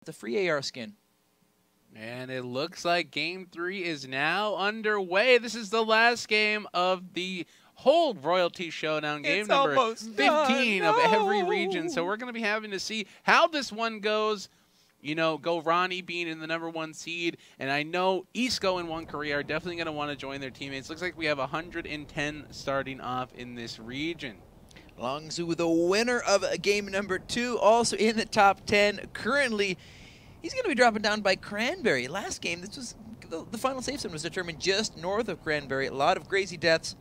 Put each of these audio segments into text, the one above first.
the free AR skin. And it looks like Game 3 is now underway. This is the last game of the whole Royalty Showdown. Game number 15 of every region. So we're going to be having to see how this one goes. You know, Go Ronnie being in the #1 seed. And I know Isco and One Korea are definitely going to want to join their teammates. Looks like we have 110 starting off in this region. Longzhu, the winner of game number 2, also in the top 10. Currently, he's going to be dropping down by Cranberry. Last game, this was the final safe zone was determined just north of Cranberry. A lot of crazy deaths.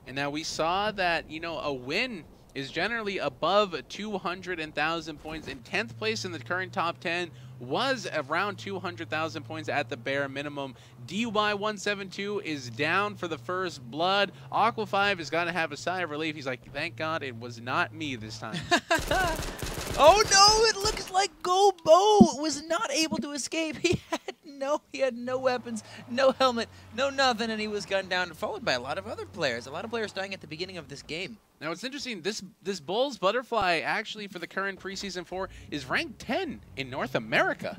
And now we saw that, you know, a win is generally above 200,000 points. In 10th place in the current top 10 was around 200,000 points at the bare minimum. DY172 is down for the first blood. Aqua5 is going to have a sigh of relief. He's like, thank God it was not me this time. Oh no, it looks like Go Bo was not able to escape. He had no weapons, no helmet, no nothing, and he was gunned down, followed by a lot of other players. A lot of players dying at the beginning of this game. Now it's interesting, this Bulls Butterfly actually for the current preseason 4 is ranked 10 in North America.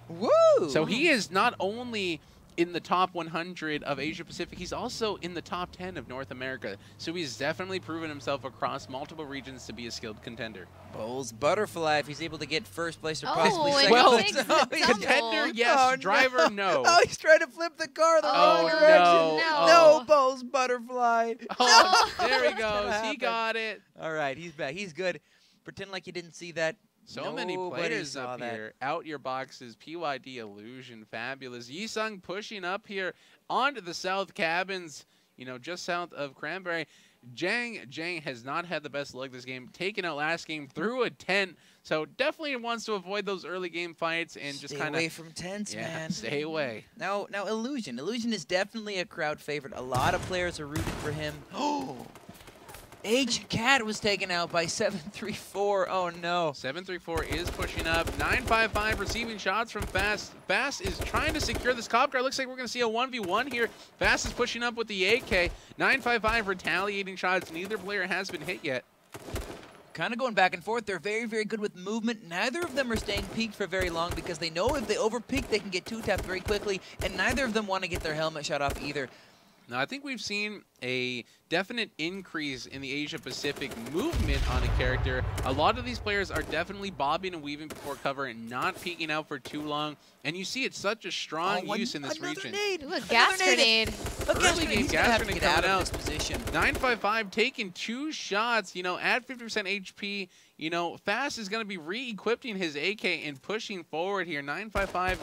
Woo! So he is not only in the top 100 of Asia Pacific, he's also in the top 10 of North America. So he's definitely proven himself across multiple regions to be a skilled contender. Bulls Butterfly, if he's able to get first place or Oh, possibly and second Well, he place. makes Oh, the he's- double. Contender, yes. Driver, no. Oh, he's trying to flip the car the Oh, wrong direction. no. No, Bulls Butterfly. Oh, there he That's gonna goes. He happen. got it. All right, he's back. He's good. Pretend like you didn't see that. So many Nobody players saw up that. here. Out your boxes, PYD Illusion, fabulous. Yisung pushing up here onto the south cabins, you know, just south of Cranberry. Jang has not had the best luck this game, taken out last game through a tent, so definitely wants to avoid those early game fights and just Stay kind away of from tents, yeah, man. stay away. Now Illusion. Illusion is definitely a crowd favorite. A lot of players are rooting for him. Oh, H-Cat was taken out by 734. Oh no. 734 is pushing up. 955 receiving shots from Fast. Fast is trying to secure this cop car. Looks like we're going to see a 1v1 here. Fast is pushing up with the AK. 955 retaliating shots. Neither player has been hit yet. Kind of going back and forth. They're very, very good with movement. Neither of them are staying peaked for very long because they know if they over-peak, they can get two-tapped very quickly, and neither of them want to get their helmet shot off either. Now, I think we've seen a definite increase in the Asia-Pacific movement on a character. A lot of these players are definitely bobbing and weaving before cover and not peeking out for too long. And you see it's such a strong use in this region. Nade. Ooh, a gas grenade. Look, Early game he's gas gonna have to grenade get out coming of out. this position. 955 taking 2 shots, you know, at 50% HP. You know, Fast is going to be re-equipping his AK and pushing forward here. 955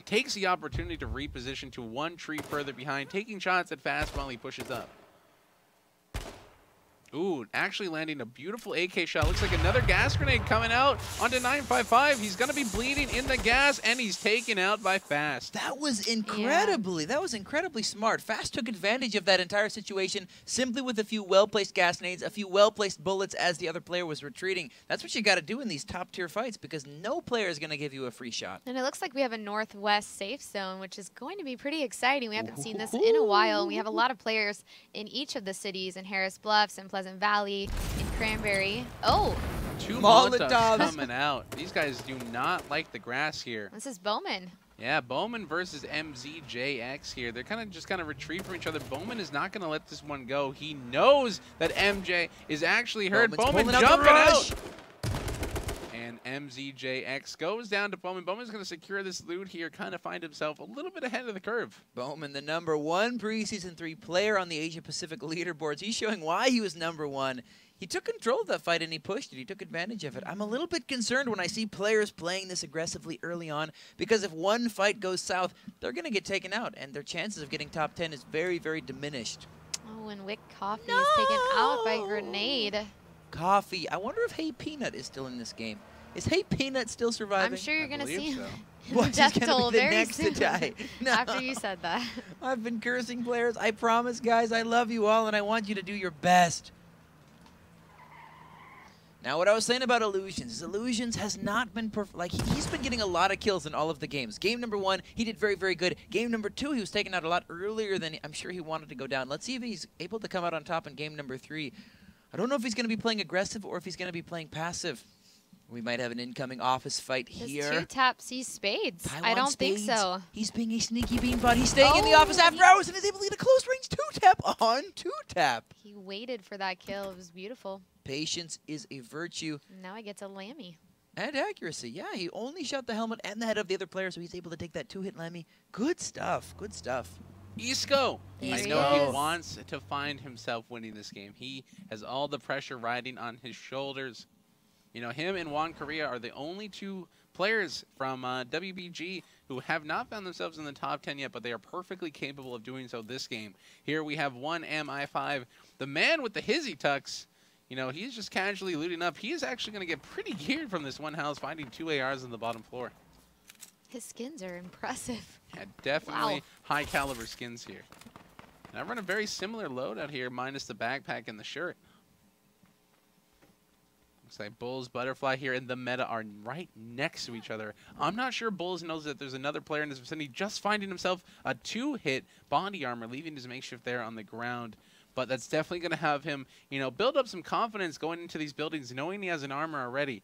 takes the opportunity to reposition to 1 tree further behind, taking shots at Fast while he pushes up. Ooh, actually landing a beautiful AK shot. Looks like another gas grenade coming out onto 955. He's going to be bleeding in the gas, and he's taken out by Fast. That was incredibly smart. Fast took advantage of that entire situation simply with a few well-placed gas nades, a few well-placed bullets as the other player was retreating. That's what you got to do in these top-tier fights because no player is going to give you a free shot. And it looks like we have a northwest safe zone, which is going to be pretty exciting. We haven't seen this in a while. We have a lot of players in each of the cities, in Harris Bluffs and Pleasant Valley, in Cranberry. Oh, 2 Molotovs. Molotovs coming out. These guys do not like the grass here. this is Bowman. Yeah, Bowman versus MZJX here. They're just kind of retreat from each other. Bowman is not going to let this one go. He knows that MJ is actually hurt. Bowman's Bowman pulling out the jumping rush. out. And MZJX goes down to Bowman. Bowman's going to secure this loot here, kind of find himself a little bit ahead of the curve. Bowman, the #1 preseason 3 player on the Asia-Pacific leaderboards. He's showing why he was #1. He took control of that fight and he pushed it. He took advantage of it. I'm a little bit concerned when I see players playing this aggressively early on because if one fight goes south, they're going to get taken out, and their chances of getting top 10 is very, very diminished. Oh, and Wick Coffee is taken out by grenade. Coffee. I wonder if Hey Peanut is still in this game. Is Hey Peanut still surviving? I'm sure you're going to see so. Well, he's death gonna be toll the very next to soon. die. No. After you said that. I've been cursing players. I promise, guys, I love you all, and I want you to do your best. Now, what I was saying about Illusions is Illusions has not been perfect. Like, he's been getting a lot of kills in all of the games. Game #1, he did very, very good. Game #2, he was taken out a lot earlier than I'm sure he wanted to go down. Let's see if he's able to come out on top in game #3. I don't know if he's going to be playing aggressive or if he's going to be playing passive. We might have an incoming office fight Does here. 2-tap see spades? Taiwan I don't spades. think so. He's being a sneaky beanbot. He's staying in the office after hours and is able to get a close range 2-tap on 2-tap. He waited for that kill. It was beautiful. Patience is a virtue. Now I get to Lammy. And accuracy. Yeah, he only shot the helmet and the head of the other player, so he's able to take that 2-hit Lammy. Good stuff. Good stuff. Isco. There I he know he is. wants to find himself winning this game. He has all the pressure riding on his shoulders. You know, him and Juan Correa are the only 2 players from WBG who have not found themselves in the top 10 yet, but they are perfectly capable of doing so this game. Here we have 1MI5, the man with the hizzy tux. You know, he's just casually looting up. He is actually going to get pretty geared from this one house, finding 2 ARs on the bottom floor. His skins are impressive. Yeah, definitely Wow. high caliber skins here. And I run a very similar loadout here, minus the backpack and the shirt. Looks like Bulls, Butterfly here, and the Meta are right next to each other. I'm not sure Bulls knows that there's another player in this vicinity, just finding himself a 2-hit body armor, leaving his makeshift there on the ground. But that's definitely going to have him, you know, build up some confidence going into these buildings, knowing he has an armor already.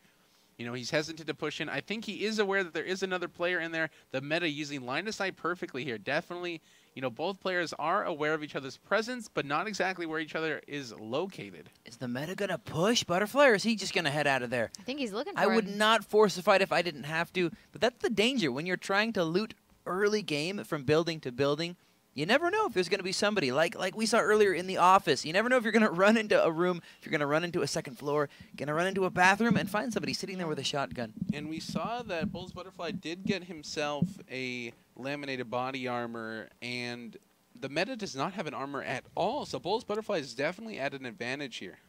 You know, he's hesitant to push in. I think he is aware that there is another player in there. The Meta using line of sight perfectly here. Definitely, you know, both players are aware of each other's presence, but not exactly where each other is located. Is the Meta going to push Butterfly, or is he just going to head out of there? I think he's looking for I would him. not force a fight if I didn't have to, but that's the danger. When you're trying to loot early game from building to building, you never know if there's going to be somebody, like we saw earlier in the office. You never know if you're going to run into a room, if you're going to run into a second floor, going to run into a bathroom, and find somebody sitting there with a shotgun. And we saw that Bulls Butterfly did get himself a laminated body armor, and the Meta does not have an armor at all, so Bulls Butterfly is definitely at an advantage here.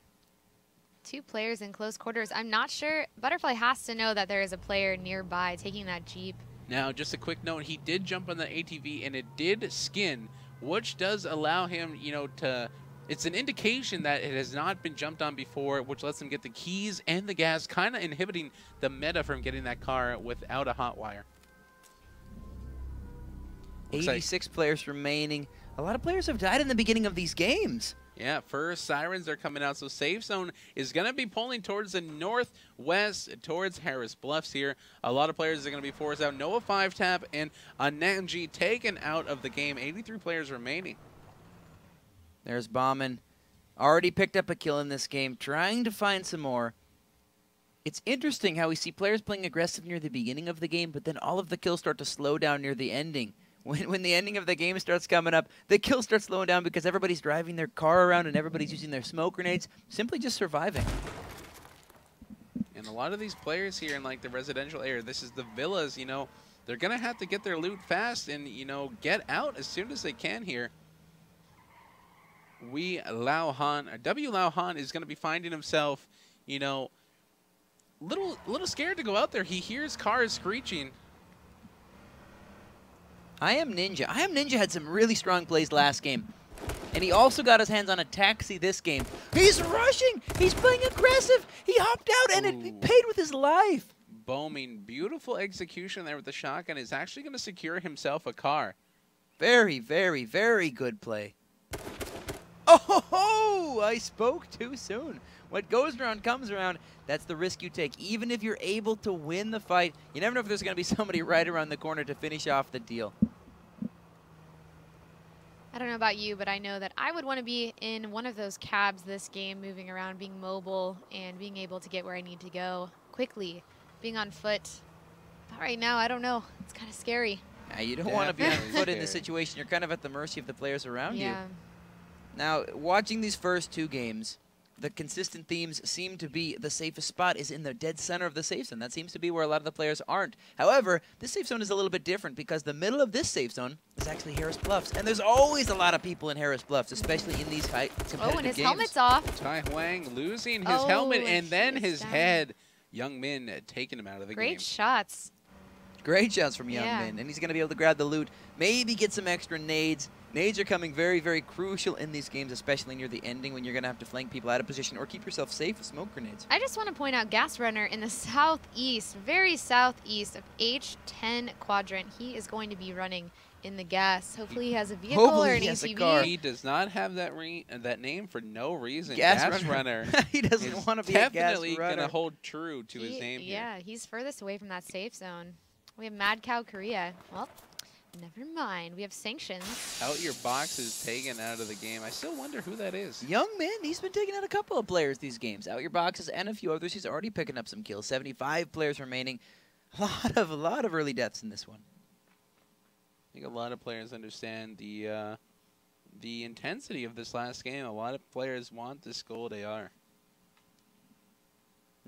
2 players in close quarters. I'm not sure. Butterfly has to know that there is a player nearby taking that Jeep. Now, just a quick note, he did jump on the ATV, and it did skin, which does allow him, you know, to... It's an indication that it has not been jumped on before, which lets him get the keys and the gas, kind of inhibiting the Meta from getting that car without a hot wire. 86 players remaining. A lot of players have died in the beginning of these games. Yeah, first sirens are coming out, so Safe Zone is going to be pulling towards the northwest, towards Harris Bluffs here. A lot of players are going to be forced out. Noah 5-tap and Ananji taken out of the game. 83 players remaining. There's Bauman. Already picked up a kill in this game, trying to find some more. It's interesting how we see players playing aggressive near the beginning of the game, but then all of the kills start to slow down near the ending. When the ending of the game starts coming up, the kills start slowing down because everybody's driving their car around and everybody's using their smoke grenades, simply just surviving. And a lot of these players here in like the residential area, this is the villas, you know, they're going to have to get their loot fast and, you know, get out as soon as they can here. W. Lao Han is going to be finding himself, you know, little scared to go out there. He hears cars screeching. I Am Ninja had some really strong plays last game. And he also got his hands on a taxi this game. He's rushing! He's playing aggressive! He hopped out and it paid with his life! Booming, beautiful execution there with the shotgun. Is actually going to secure himself a car. Very, very, very good play. Oh, I spoke too soon. What goes around comes around. That's the risk you take. Even if you're able to win the fight, you never know if there's going to be somebody right around the corner to finish off the deal. I don't know about you, but I know that I would want to be in one of those cabs this game, moving around, being mobile, and being able to get where I need to go quickly. Being on foot. But right now, I don't know. It's kind of scary. Yeah, you don't want to be on Definitely foot in this scary. situation. You're kind of at the mercy of the players around you. Yeah. Now, watching these first 2 games, the consistent themes seem to be the safest spot is in the dead center of the safe zone. That seems to be where a lot of the players aren't. However, this safe zone is a little bit different because the middle of this safe zone is actually Harris Bluffs. And there's always a lot of people in Harris Bluffs, especially in these high competitive Oh, and his games. helmet's off. Tai Huang losing his Oh, helmet and and then he is his down. head. Young Min taking him out of the Great game. shots. Great shots from Young Yeah. Min. And he's going to be able to grab the loot, maybe get some extra nades. Nades are coming very, very crucial in these games, especially near the ending when you're going to have to flank people out of position or keep yourself safe with smoke grenades. I just want to point out Gas Runner in the southeast, very southeast of H10 quadrant. He is going to be running in the gas. Hopefully he has a vehicle or an he has a ATV. car. He does not have that name for no reason. Gas Runner. He doesn't want to be a gas Definitely runner. going to hold true to his name here. Yeah, he's furthest away from that safe zone. We have Mad Cow Korea. Well, never mind. We have Sanctions. Out Your Box is taken out of the game. I still wonder who that is. Young Min, he's been taking out a couple of players these games. Out Your Boxes and a few others. He's already picking up some kills. 75 players remaining. A lot of early deaths in this one. I think a lot of players understand the intensity of this last game. A lot of players want this gold AR.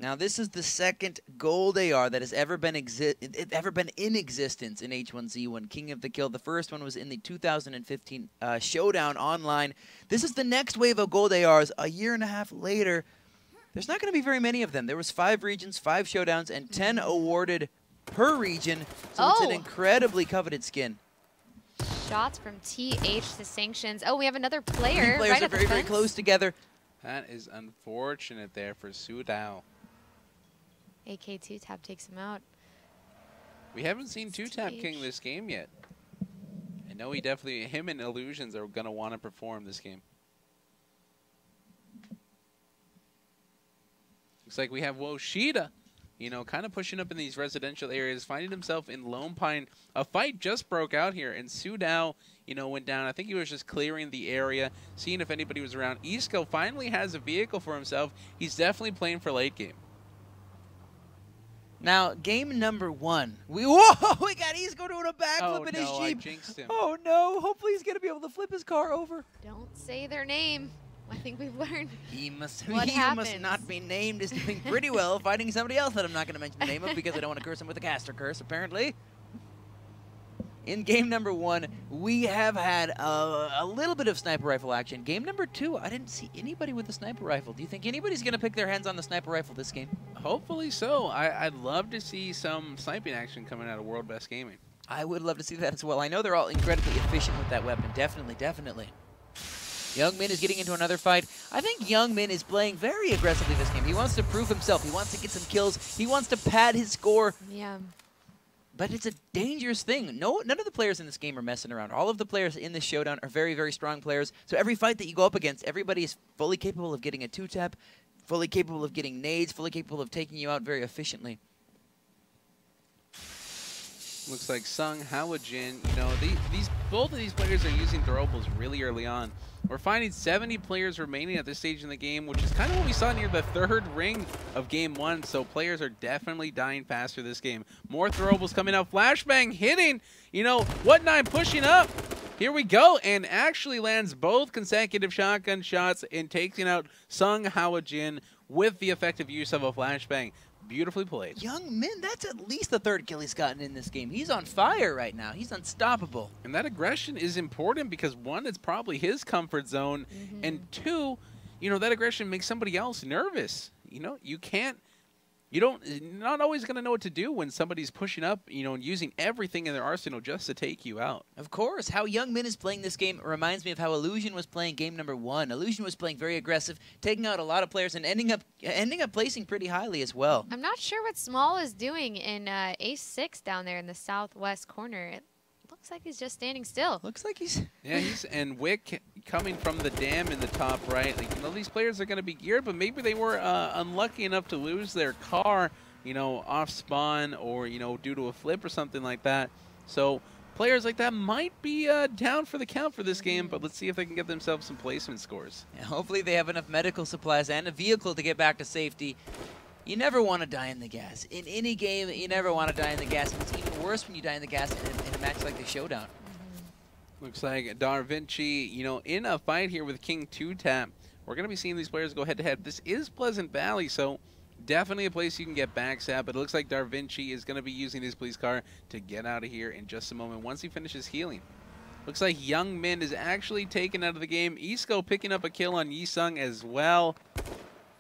Now, this is the second gold AR that has ever been in existence in H1Z1 King of the Kill. The first one was in the 2015 Showdown Online. This is the next wave of gold ARs. A year and a half later, there's not going to be very many of them. There was 5 regions, 5 showdowns, and 10 awarded per region. So it's an incredibly coveted skin. Shots from TH to Sanctions. Oh, we have another player. 3 players right are at the very, very fence. close together. That is unfortunate there for Sudao. AK2 Tap takes him out. We haven't seen 2Tap TH. King this game yet. I know him and Illusions are going to want to perform this game. Looks like we have Woshida, kind of pushing up in these residential areas, finding himself in Lone Pine. A fight just broke out here, and Sudao, went down. I think he was just clearing the area, seeing if anybody was around. Isco finally has a vehicle for himself. He's definitely playing for late game. Now, game number 1. We got Isco doing a backflip in his Oh, no, I Jeep. jinxed him. Oh, no. Hopefully he's going to be able to flip his car over. Don't say their name. I think we've learned. He must What must happens? not be named is doing pretty well fighting somebody else that I'm not going to mention the name of because I don't want to curse him with a caster curse, apparently. In game number 1, we have had a little bit of sniper rifle action. Game number 2, I didn't see anybody with a sniper rifle. Do you think anybody's going to pick their hands on the sniper rifle this game? Hopefully so. I'd love to see some sniping action coming out of World Best Gaming. I would love to see that as well. I know they're all incredibly efficient with that weapon. Definitely, definitely. Young Min is getting into another fight. I think Young Min is playing very aggressively this game. He wants to prove himself. He wants to get some kills. He wants to pad his score. Yeah. But it's a dangerous thing. None of the players in this game are messing around. All of the players in this showdown are very, very strong players. So every fight that you go up against, everybody is fully capable of getting a 2-tap, fully capable of getting nades, fully capable of taking you out very efficiently. Looks like Sung Hawajin, both of these players are using throwables really early on. We're finding 70 players remaining at this stage in the game, which is kind of what we saw near the 3rd ring of game 1. So players are definitely dying faster this game. More throwables coming out. Flashbang hitting, What9 pushing up. Here we go, and actually lands both consecutive shotgun shots and taking out Sung Hawajin with the effective use of a flashbang. Beautifully played. Young Min, that's at least the 3rd kill he's gotten in this game. He's on fire right now. He's unstoppable. And that aggression is important because, 1, it's probably his comfort zone, and 2, that aggression makes somebody else nervous. You're not always going to know what to do when somebody's pushing up, and using everything in their arsenal just to take you out. Of course. How Young Min is playing this game reminds me of how Illusion was playing game number 1. Illusion was playing very aggressive, taking out a lot of players, and ending up placing pretty highly as well. I'm not sure what Small is doing in A6 down there in the southwest corner. It looks like he's just standing still. Looks like he's... Yeah, and Wick coming from the dam in the top right. These players are going to be geared, but maybe they were unlucky enough to lose their car, off spawn or, due to a flip or something like that. So players like that might be down for the count for this game, but let's see if they can get themselves some placement scores. Yeah, hopefully they have enough medical supplies and a vehicle to get back to safety. You never want to die in the gas. In any game, you never want to die in the gas. And it's even worse when you die in the gas in a match like the Showdown. Looks like Da Vinci, in a fight here with King 2Tap. We're going to be seeing these players go head-to-head. This is Pleasant Valley, so definitely a place you can get backs at, but it looks like Da Vinci is going to be using his police car to get out of here in just a moment once he finishes healing. Looks like Young Min is actually taken out of the game. Isco picking up a kill on Yisung as well.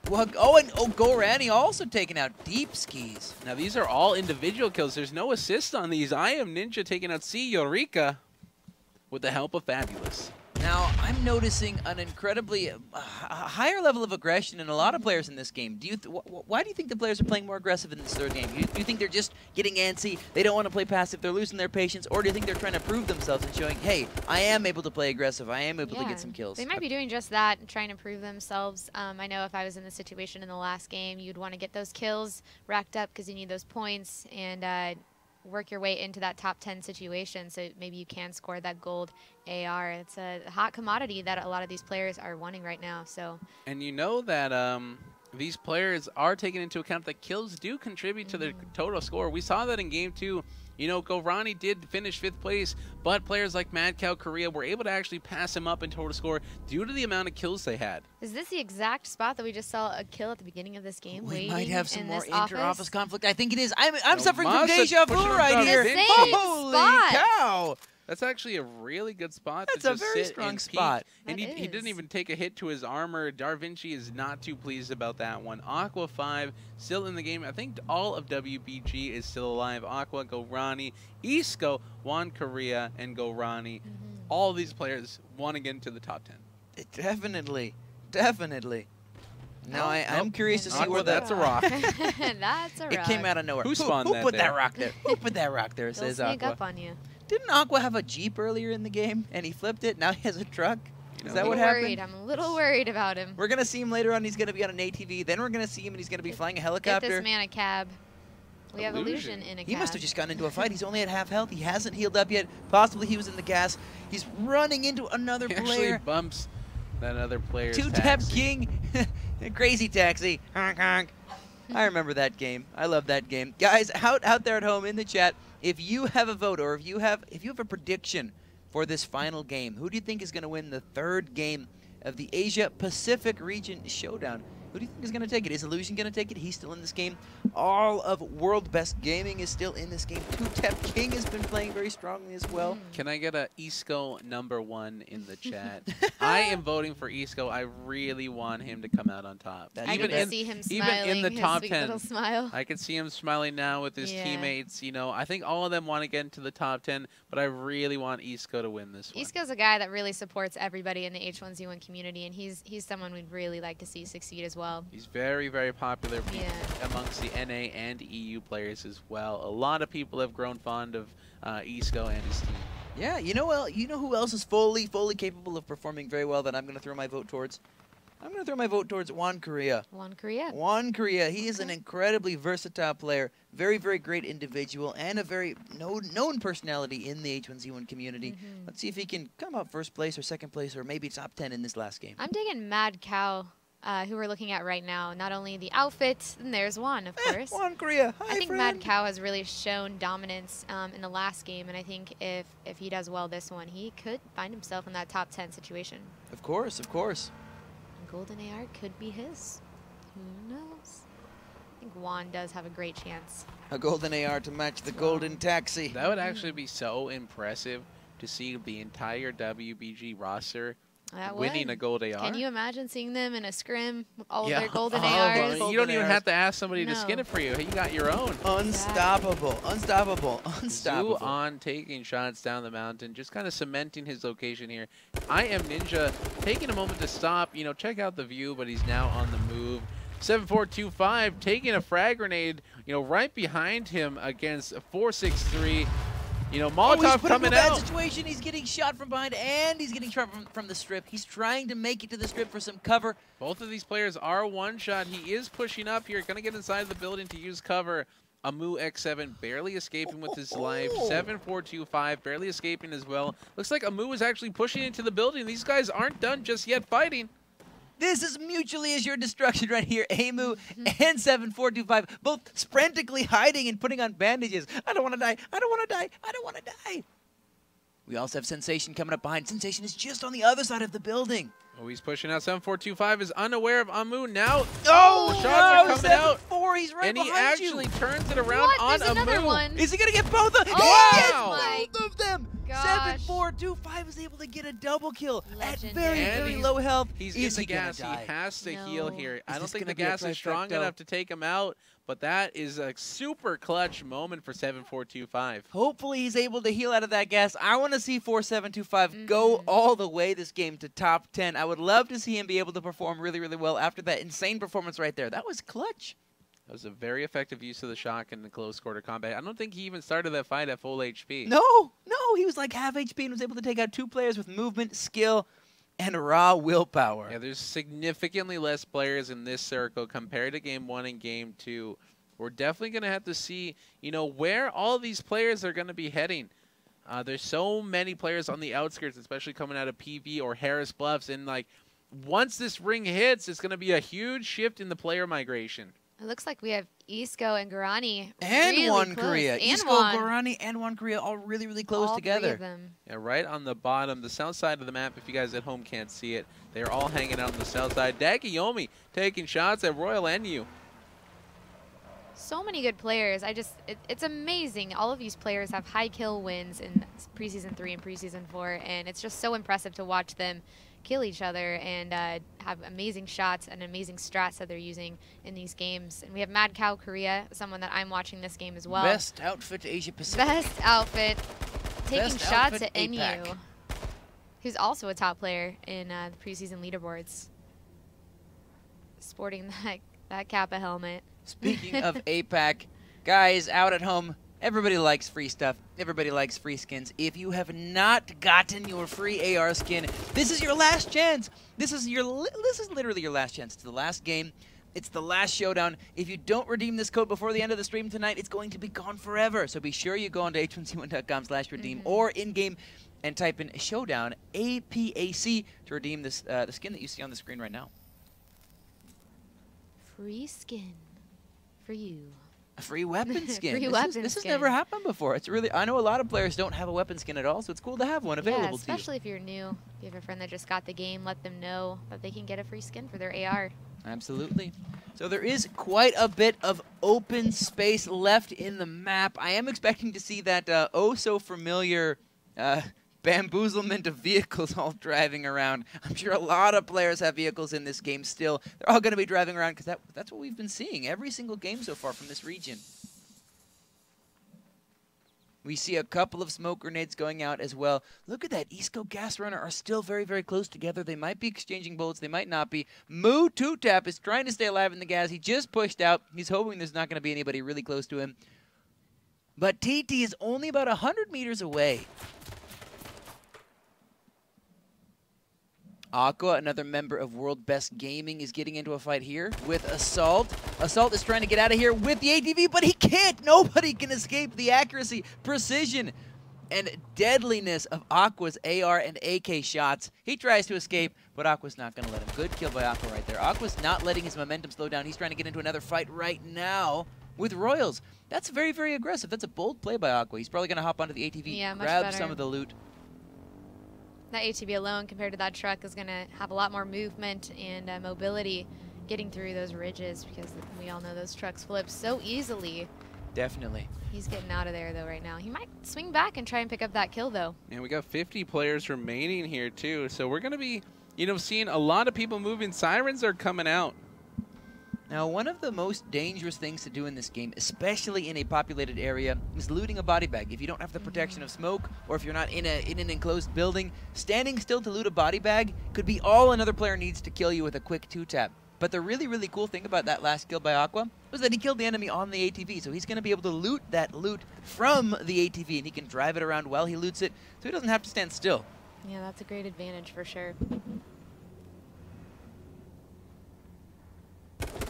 Well, and Gorani also taking out Deep Skis. Now, these are all individual kills. There's no assist on these. I Am Ninja taking out C. Eureka with the help of Fabulous. Now, I'm noticing an incredibly higher level of aggression in a lot of players in this game. Do you why do you think the players are playing more aggressive in this third game? Do you think they're just getting antsy, they don't want to play passive, they're losing their patience, or do you think they're trying to prove themselves and showing, hey, I am able to play aggressive, I am able to get some kills? They might be doing just that and trying to prove themselves. I know if I was in the situation in the last game, you'd want to get those kills racked up because you need those points and work your way into that top 10 situation so maybe you can score that gold AR. It's a hot commodity that a lot of these players are wanting right now. So, and you know that these players are taking into account that kills do contribute to the total score. We saw that in Game 2. You know, GoRani did finish 5th place, but players like Mad Cow Korea were able to actually pass him up in total score due to the amount of kills they had. Is this the exact spot that we just saw a kill at the beginning of this game? We might have some more inter-office office conflict. I think it is. I'm suffering from deja vu right here. The same Holy spot. cow! That's actually a really good spot. That's to a just very sit strong and spot. And he didn't even take a hit to his armor. DaVinci is not too pleased about that one. Aqua 5 still in the game. I think all of WBG is still alive. Aqua, GoRani, Isco, Juan Korea, and GoRani. All these players want to get into the top 10. Definitely. Definitely. Now I'm curious to see where that's a rock. That's a rock. It came out of nowhere. Who spawned that put there? that rock there? Who put that rock there? They'll Says sneak Aqua. up on you. Didn't Aqua have a Jeep earlier in the game and he flipped it? Now he has a truck? Is that what happened? I'm a little worried about him. We're going to see him later on. He's going to be on an ATV. Then we're going to see him and he's going to be flying a helicopter. Get this man a cab. We have Illusion in a cab. He must have just gotten into a fight. He's only at half health. He hasn't healed up yet. Possibly he was in the gas. He's running into another He player. actually bumps that other player's Two-Tap taxi. King. Crazy Taxi. Honk, honk. I remember that game. I love that game. Guys, out there at home in the chat, if you have a vote or if you have a prediction for this final game, who do you think is going to win the third game of the Asia Pacific region showdown? Who do you think is going to take it? Is Illusion going to take it? He's still in this game. All of World Best Gaming is still in this game. Two-Tap King has been playing very strongly as well. Can I get a Isco #1 in the chat? I am voting for Isco. I really want him to come out on top. I can see him smiling, even in the his top sweet 10, little smile. I can see him smiling now with his teammates. You know, I think all of them want to get into the top 10, but I really want Isco to win this one. Isco's a guy that really supports everybody in the H1Z1 community, and he's someone we'd really like to see succeed as well. He's very, very popular amongst the NA and EU players as well. A lot of people have grown fond of Isco and his team. Yeah, you know who else is fully capable of performing very well that I'm going to throw my vote towards? I'm going to throw my vote towards Juan Korea. Juan Korea. Juan Korea. He is an incredibly versatile player, very, very great individual, and a very known personality in the H1Z1 community. Let's see if he can come up first place or second place or maybe top 10 in this last game. I'm digging Mad Cow, who we're looking at right now. Not only the outfit, and there's Juan, of course. Juan Korea. Hi, I think friend. Mad Cow has really shown dominance in the last game, and I think if he does well this one, he could find himself in that top 10 situation. Of course, of course. Golden AR could be his. Who knows? I think Juan does have a great chance. A golden AR to match the golden taxi. That would actually be so impressive to see the entire WBG roster winning a gold AR. Can you imagine seeing them in a scrim with all of their Oh, golden ARs? You don't even have to ask somebody to skin it for you. You got your own. Unstoppable. Unstoppable. Unstoppable. Zoo on taking shots down the mountain, just kind of cementing his location here. I Am Ninja taking a moment to stop, you know, check out the view, but he's now on the move. 7425 taking a frag grenade, you know, right behind him against 463. You know, Molotov coming out. Situation. He's getting shot from behind, and he's getting shot from the strip. He's trying to make it to the strip for some cover. Both of these players are one-shot. He is pushing up here, going to get inside the building to use cover. Amu X7 barely escaping with his life. 7425 barely escaping as well. Looks like Amu is actually pushing into the building. These guys aren't done just yet fighting. This is mutually assured destruction right here. Amu and 7425 both frantically hiding and putting on bandages. I don't want to die. I don't want to die. I don't want to die. We also have Sensation coming up behind. Sensation is just on the other side of the building. Oh, he's pushing out. 7425 is unaware of Amu now. Oh, the shots are coming out. 7-4, he's right And he behind actually you. turns it around on There's Amu. another one. Is he going to get both of them? Oh, He gets my both of them. gosh. gosh. 7425 was able to get a double kill at Legendary. very low health. He's Is in he the gonna gas. He die? has to heal here. I don't this think the gonna be a gas is strong trifecta? enough to take him out, but that is a super clutch moment for 7425. Hopefully he's able to heal out of that gas. I want to see 4725 go all the way this game to top 10. I would love to see him be able to perform really, really well after that insane performance right there. That was clutch. That was a very effective use of the shock in the close quarter combat. I don't think he even started that fight at full HP. No, he was like half HP and was able to take out 2 players with movement, skill, and raw willpower. Yeah, there's significantly less players in this circle compared to Game 1 and Game 2. We're definitely going to have to see, where all these players are going to be heading. There's so many players on the outskirts, especially coming out of PV or Harris Bluffs. And, once this ring hits, it's going to be a huge shift in the player migration. It looks like we have Isco and Guarani And really One close. Korea. And Isco, Juan. Guarani, and One Korea all really, really close All together. 3 of them. Yeah, right on the bottom, the south side of the map, if you guys at home can't see it, they're all hanging out on the south side. Dakiyomi taking shots at Royal NU. So many good players. It's amazing. All of these players have high kill wins in preseason 3 and preseason 4, and it's just so impressive to watch them kill each other and have amazing shots and amazing strats that they're using in these games. And we have Mad Cow Korea, someone that I'm watching this game as well. Best outfit Asia Pacific. Best outfit. Taking Best shots outfit at NU, APAC. who's also a top player in the preseason leaderboards. Sporting that Kappa helmet. Speaking of APAC, guys out at home, everybody likes free stuff. Everybody likes free skins. If you have not gotten your free AR skin, this is your last chance. This is literally your last chance. It's the last game. It's the last showdown. If you don't redeem this code before the end of the stream tonight, it's going to be gone forever. So be sure you go onto h1c1.com/redeem or in-game and type in showdown APAC to redeem this the skin that you see on the screen right now. Free skin for you. A free weapon skin. Free this weapon has skin. never happened before. It's really, I know a lot of players don't have a weapon skin at all, so it's cool to have one available Yeah, to you. especially if you're new. If you have a friend that just got the game, let them know that they can get a free skin for their AR. Absolutely. So there is quite a bit of open space left in the map. I am expecting to see that oh-so-familiar bamboozlement of vehicles all driving around. I'm sure a lot of players have vehicles in this game still. They're all going to be driving around because that's what we've been seeing every single game so far from this region. We see a couple of smoke grenades going out as well. Look at that. Isco Gas Runner are still very, very close together. They might be exchanging bullets. They might not be. Moo Two-Tap is trying to stay alive in the gas. He just pushed out. He's hoping there's not going to be anybody really close to him. But TT is only about 100 meters away. Aqua, another member of World Best Gaming, is getting into a fight here with Assault. Assault is trying to get out of here with the ATV, but he can't. Nobody can escape the accuracy, precision, and deadliness of Aqua's AR and AK shots. He tries to escape, but Aqua's not going to let him. Good kill by Aqua right there. Aqua's not letting his momentum slow down. He's trying to get into another fight right now with Royals. That's very, very aggressive. That's a bold play by Aqua. He's probably going to hop onto the ATV, Yeah, much grab better. some of the loot. That ATV alone compared to that truck is going to have a lot more movement and mobility getting through those ridges because we all know those trucks flip so easily. Definitely. He's getting out of there, though, right now. He might swing back and try and pick up that kill, though. And we got 50 players remaining here, too. So we're going to be, seeing a lot of people moving. Sirens are coming out. Now, one of the most dangerous things to do in this game, especially in a populated area, is looting a body bag. If you don't have the protection of smoke, or if you're not in an enclosed building, standing still to loot a body bag could be all another player needs to kill you with a quick two-tap. But the really, really cool thing about that last kill by Aqua was that he killed the enemy on the ATV, so he's going to be able to loot that loot from the ATV, and he can drive it around while he loots it, so he doesn't have to stand still. Yeah, that's a great advantage for sure.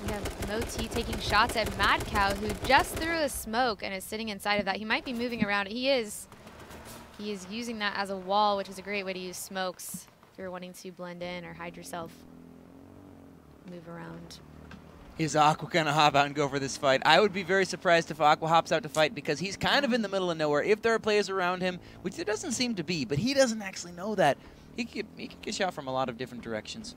We have Moti taking shots at Mad Cow, who just threw a smoke and is sitting inside of that. He might be moving around. He is using that as a wall, which is a great way to use smokes if you're wanting to blend in or hide yourself. Move around. Is Aqua going to hop out and go for this fight? I would be very surprised if Aqua hops out to fight because he's kind of in the middle of nowhere. If there are players around him, which there doesn't seem to be, but he doesn't actually know that. He could get shot from a lot of different directions.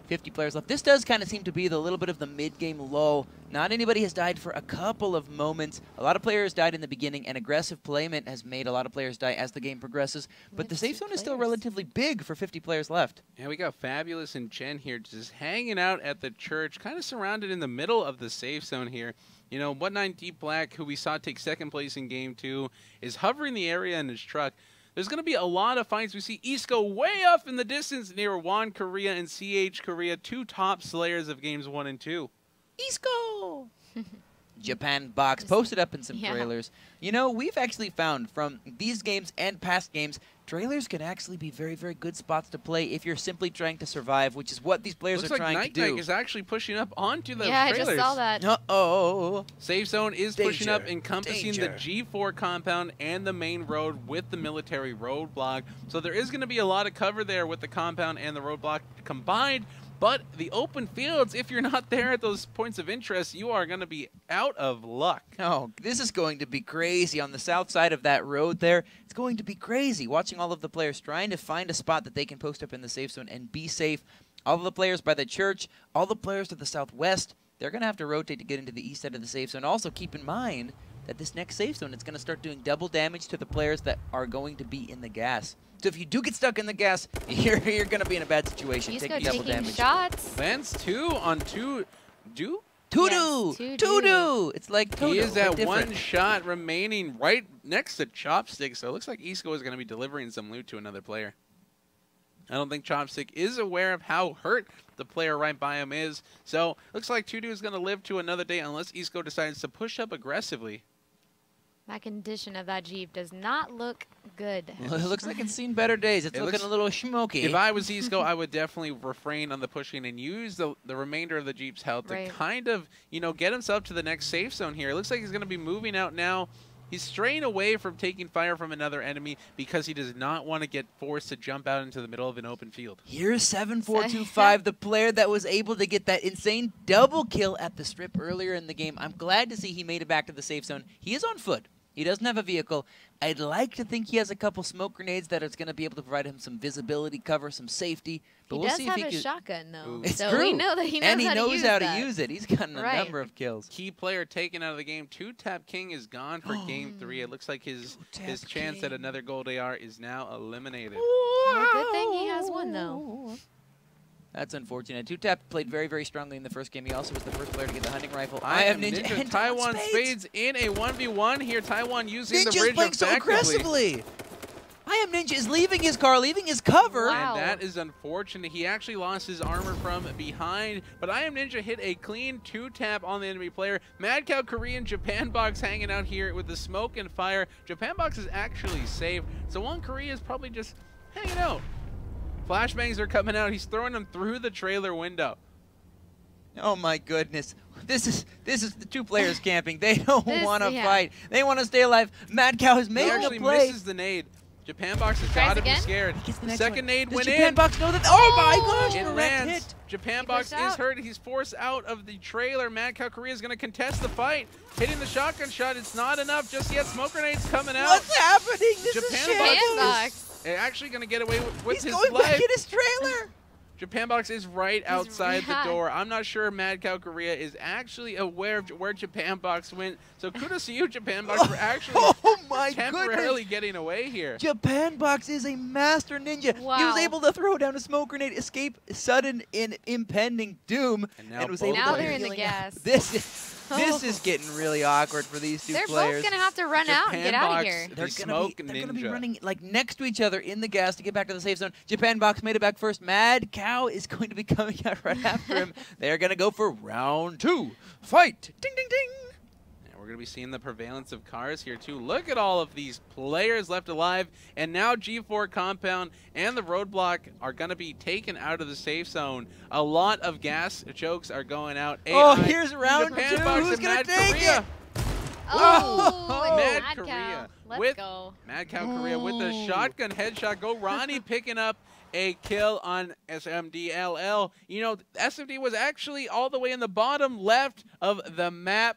50 players left. This does kind of seem to be the little bit of the mid-game lull. Not anybody has died for a couple of moments. A lot of players died in the beginning, and aggressive playment has made a lot of players die as the game progresses. But the safe zone is still relatively big for 50 players left. Yeah, we got Fabulous and Jen here just hanging out at the church, kind of surrounded in the middle of the safe zone here. You know, 1-9 Deep Black, who we saw take second place in Game 2, is hovering the area in his truck. There's going to be a lot of fights. We see Isco way off in the distance near Juan Korea and CH Korea, 2 top slayers of Games 1 and 2. Isco! Japan Box posted up in some trailers. You know, we've actually found from these games and past games, trailers can actually be very, very good spots to play if you're simply trying to survive, which is what these players are trying to do. Night is actually pushing up onto the trailers. Yeah, I just saw that. Uh-oh. Safe zone is pushing up, encompassing the G4 compound and the main road with the military roadblock. So there is going to be a lot of cover there with the compound and the roadblock combined. But the open fields, if you're not there at those points of interest, you are going to be out of luck. Oh, this is going to be crazy on the south side of that road there. It's going to be crazy watching all of the players trying to find a spot that they can post up in the safe zone and be safe. All of the players by the church, all the players to the southwest, they're going to have to rotate to get into the east side of the safe zone. Also, keep in mind that this next safe zone is going to start doing double damage to the players that are going to be in the gas. So if you do get stuck in the gas, you're going to be in a bad situation. He's Take double damage. Shots. Lands 2 on 2. Do? Tudu! Yes, Tudu! It's like Toto. He is at 1 shot remaining right next to Chopstick, so it looks like Isco is going to be delivering some loot to another player. I don't think Chopstick is aware of how hurt the player right by him is, so looks like Tudu is going to live to another day unless Isco decides to push up aggressively. That condition of that Jeep does not look good. Well, it looks like it's seen better days. It's looking a little smoky. If I was Isco, I would definitely refrain on the pushing and use the remainder of the Jeep's health to kind of, you know, get himself to the next safe zone here. It looks like he's going to be moving out now. He's straying away from taking fire from another enemy because he does not want to get forced to jump out into the middle of an open field. Here's 7425, the player that was able to get that insane double kill at the strip earlier in the game. I'm glad to see he made it back to the safe zone. He is on foot. He doesn't have a vehicle. I'd like to think he has a couple smoke grenades that is going to be able to provide him some visibility cover, some safety. But we'll see if he does have a shotgun, though. It's so true. we know that he knows and he knows how to that. use it. He's gotten a number of kills. Key player taken out of the game. 2-Tap King is gone for Game 3. It looks like his chance at another gold AR is now eliminated. Well, good thing he has one, though. That's unfortunate. 2-Tap played very, very strongly in the first game. He also was the first player to get the hunting rifle. I am Ninja and Taiwan Spades in a 1v1 here. Taiwan using the bridge playing so aggressively. I am Ninja is leaving his car, leaving his cover. Wow. And that is unfortunate. He actually lost his armor from behind, but I am Ninja hit a clean 2-tap on the enemy player. Mad Cow Korean Japan Box hanging out here with the smoke and fire. Japan Box is actually safe, so Juan Korea is probably just hanging out. Flashbangs are coming out. He's throwing them through the trailer window. Oh my goodness. This is the two players camping. They don't want to fight. They want to stay alive. Mad Cow is making a play. He actually misses the nade. Japan Box has got to be scared. The second nade went in. Japan Box know that? Oh my gosh! It lands. Japan Box is hurt. He's forced out of the trailer. Mad Cow Korea is going to contest the fight. Hitting the shotgun shot. It's not enough just yet. Smoke grenades coming out. What's happening? This Japan Box is actually going to get away with his life. He's going back in his trailer. Japan Box is right outside the door. I'm not sure Mad Cow Korea is actually aware of where Japan Box went. So kudos to you, Japan Box, for actually temporarily getting away here. Japan Box is a master ninja. Wow. He was able to throw down a smoke grenade, escape sudden and impending doom, and was able to now they're in the gas. This is getting really awkward for these two players. They're both going to have to run out and get out of here. They're going to be running like next to each other in the gas to get back to the safe zone. Japan Box made it back first. Mad Cow is going to be coming out right after him. They're going to go for round 2. Fight! Ding, ding, ding! We're going to be seeing the prevalence of cars here, too. Look at all of these players left alive. And now G4 Compound and the Roadblock are going to be taken out of the safe zone. A lot of gas chokes are going out. Oh, here's round 2. Who's going to take it? Oh, Mad Cow. Korea. Let's go. Mad Cow Korea with the shotgun headshot. Go Ronnie picking up a kill on SMDLL. You know, SMD was actually all the way in the bottom left of the map.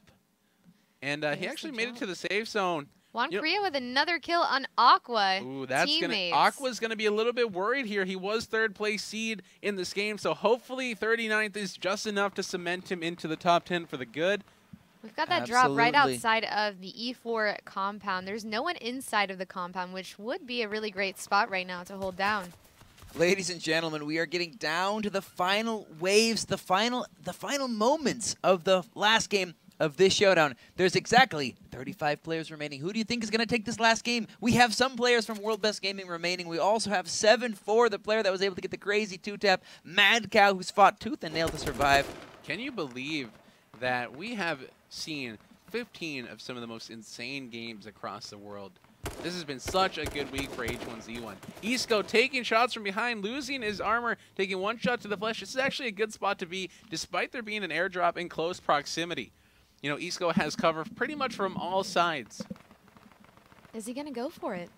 And he actually made it to the safe zone. Juan Korea with another kill on Aqua. Ooh, that's teammates. Aqua's gonna be a little bit worried here. He was 3rd place seed in this game, so hopefully 39th is just enough to cement him into the top 10 for the good. We've got that drop right outside of the E4 compound. There's no one inside of the compound, which would be a really great spot right now to hold down. Ladies and gentlemen, we are getting down to the final waves, the final moments of the last game of this showdown. There's exactly 35 players remaining. Who do you think is going to take this last game? We have some players from World Best Gaming remaining. We also have 7-4, the player that was able to get the crazy 2-tap, Mad Cow, who's fought tooth and nail to survive. Can you believe that we have seen 15 of some of the most insane games across the world? This has been such a good week for H1Z1. Isco taking shots from behind, losing his armor, taking 1 shot to the flesh. This is actually a good spot to be, despite there being an airdrop in close proximity. You know, Isco has cover pretty much from all sides. Is he going to go for it?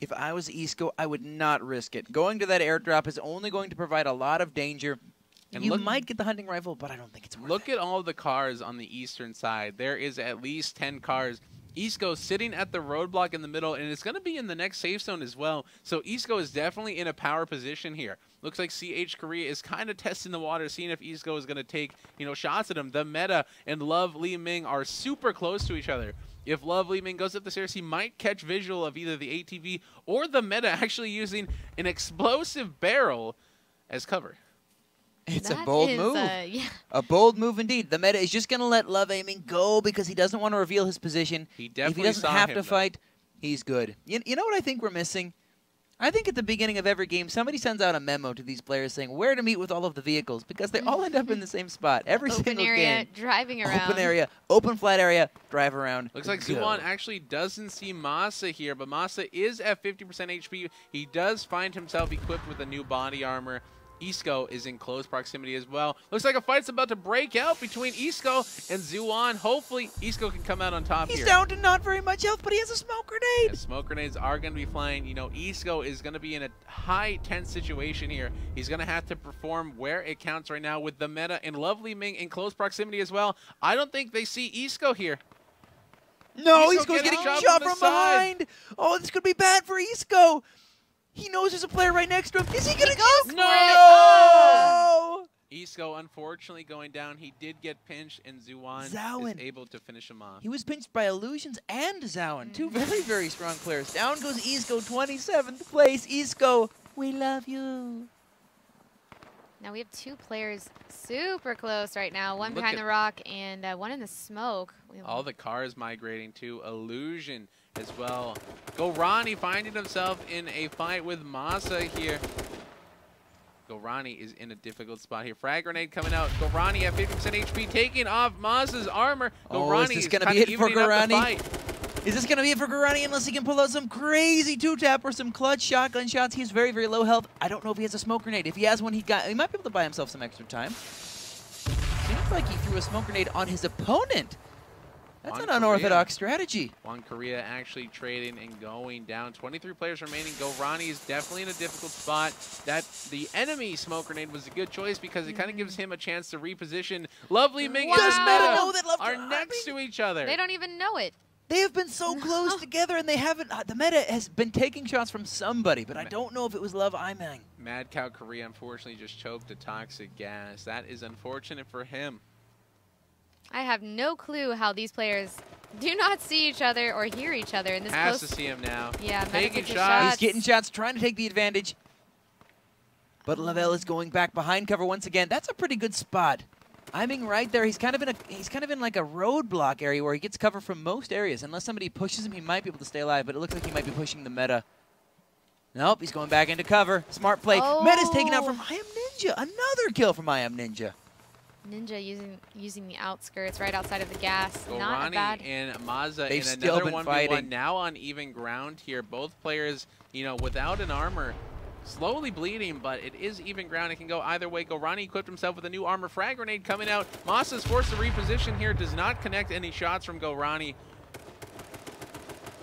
If I was Isco, I would not risk it. Going to that airdrop is only going to provide a lot of danger. And you might get the hunting rifle, but I don't think it's worth it. Look at all the cars on the eastern side. There is at least 10 cars. Isco sitting at the roadblock in the middle, and it's going to be in the next safe zone as well. So Isco is definitely in a power position here. Looks like CH Korea is kind of testing the water, seeing if Isco is going to take, shots at him. The Meta and Love Li Ming are super close to each other. If Love Li Ming goes up the stairs, he might catch visual of either the ATV or the Meta actually using an explosive barrel as cover. It's a bold move. Yeah. A bold move indeed. The Meta is just going to let Love Aiming go because he doesn't want to reveal his position. He definitely if he doesn't saw have him, to fight, he's good. You know what I think we're missing? I think at the beginning of every game, somebody sends out a memo to these players saying where to meet with all of the vehicles because they all end up in the same spot every Open single area, game. driving around. Open area, open flat area, drive around. Looks like go. Zuwan actually doesn't see Masa here, but Masa is at 50% HP. He does find himself equipped with a new body armor. Isco is in close proximity as well. Looks like a fight's about to break out between Isco and Zuwan. Hopefully, Isco can come out on top here. He's down to not very much health, but he has a smoke grenade. And smoke grenades are going to be flying. Isco is going to be in a high tense situation here. He's going to have to perform where it counts right now with the Meta and Love Li Ming in close proximity as well. I don't think they see Isco here. No, Isco's getting shot from behind. Oh, this could be bad for Isco. He knows there's a player right next to him. Is he going to go? No! Isco, unfortunately, going down. He did get pinched, and Zuwan is able to finish him off. He was pinched by Illusions and Zowan, two very, very strong players. Down goes Isco, 27th place. Isco, we love you. Now we have 2 players super close right now. One behind the rock and one in the smoke. All the cars migrating to Illusion as well. Gorani finding himself in a fight with Masa here. Gorani is in a difficult spot here. Frag grenade coming out. Gorani at 50% HP taking off Masa's armor. Gorani is this going to be it for Gorani? Is this going to be it for Gorani unless he can pull out some crazy 2-tap or some clutch shotgun shots? He's very, very low health. I don't know if he has a smoke grenade. If he has one, he might be able to buy himself some extra time. Seems like he threw a smoke grenade on his opponent. That's an unorthodox strategy. Juan Korea actually trading and going down. 23 players remaining. Gorani is definitely in a difficult spot. That the enemy smoke grenade was a good choice because it kind of gives him a chance to reposition. Love Li Ming Does Meta know that Love are next to each other. They don't even know it. They have been so close together, and they haven't. The Meta has been taking shots from somebody, but I don't know if it was Love Imang. Mad Cow Korea unfortunately just choked a toxic gas. That is unfortunate for him. I have no clue how these players do not see each other or hear each other in this Has close. to see him now. Yeah, taking shots. He's getting shots, trying to take the advantage. But Lavelle is going back behind cover once again. That's a pretty good spot. Iming right there. He's kind of in like a roadblock area where he gets cover from most areas. Unless somebody pushes him, he might be able to stay alive. But it looks like he might be pushing the Meta. Nope, he's going back into cover. Smart play. Oh. Meta's taken out from I Am Ninja. Another kill from I Am Ninja. Ninja using the outskirts right outside of the gas. Gorani Not bad. and Maza They've in still another been 1v1 fighting. now on even ground here. Both players, without an armor, slowly bleeding, but it is even ground. It can go either way. Gorani equipped himself with a new armor. Frag grenade coming out. Masa's forced to reposition here. Does not connect any shots from Gorani.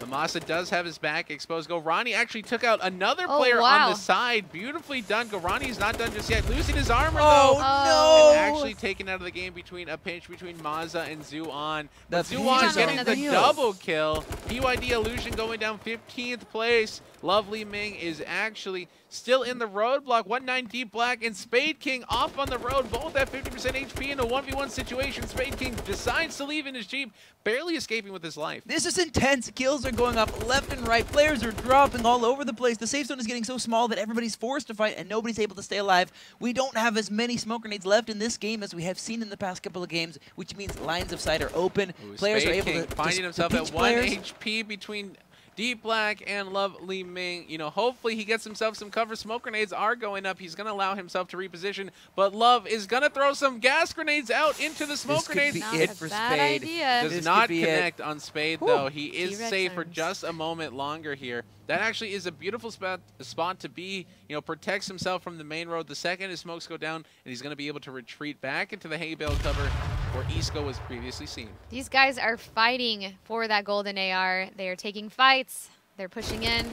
But Amasa does have his back exposed. Gorani actually took out another player on the side. Beautifully done. Gorani's not done just yet. Losing his armor, though. No! And actually taken out of the game between a pinch between Maza and Zuan. But Zuan getting the double kill. PYD Illusion going down 15th place. Lovely Ming is actually still in the roadblock. 1-9 Deep Black and Spade King off on the road, both at 50% HP in a 1v1 situation. Spade King decides to leave in his Jeep, barely escaping with his life. This is intense. Kills are going up left and right. Players are dropping all over the place. The safe zone is getting so small that everybody's forced to fight and nobody's able to stay alive. We don't have as many smoke grenades left in this game as we have seen in the past couple of games, which means lines of sight are open. Players are able to finding himself at 1 HP between Deep Black and Lovely Ming. You know, hopefully he gets himself some cover. Smoke grenades are going up. He's going to allow himself to reposition, but Love is going to throw some gas grenades out into the smoke grenades. This could be it for Spade. Does not connect on Spade, though. He is safe for just a moment longer here. That actually is a beautiful spot to be. You know, protects himself from the main road. The second his smokes go down, and he's going to be able to retreat back into the hay bale cover where Isco was previously seen. These guys are fighting for that golden AR. They are taking fights. They're pushing in.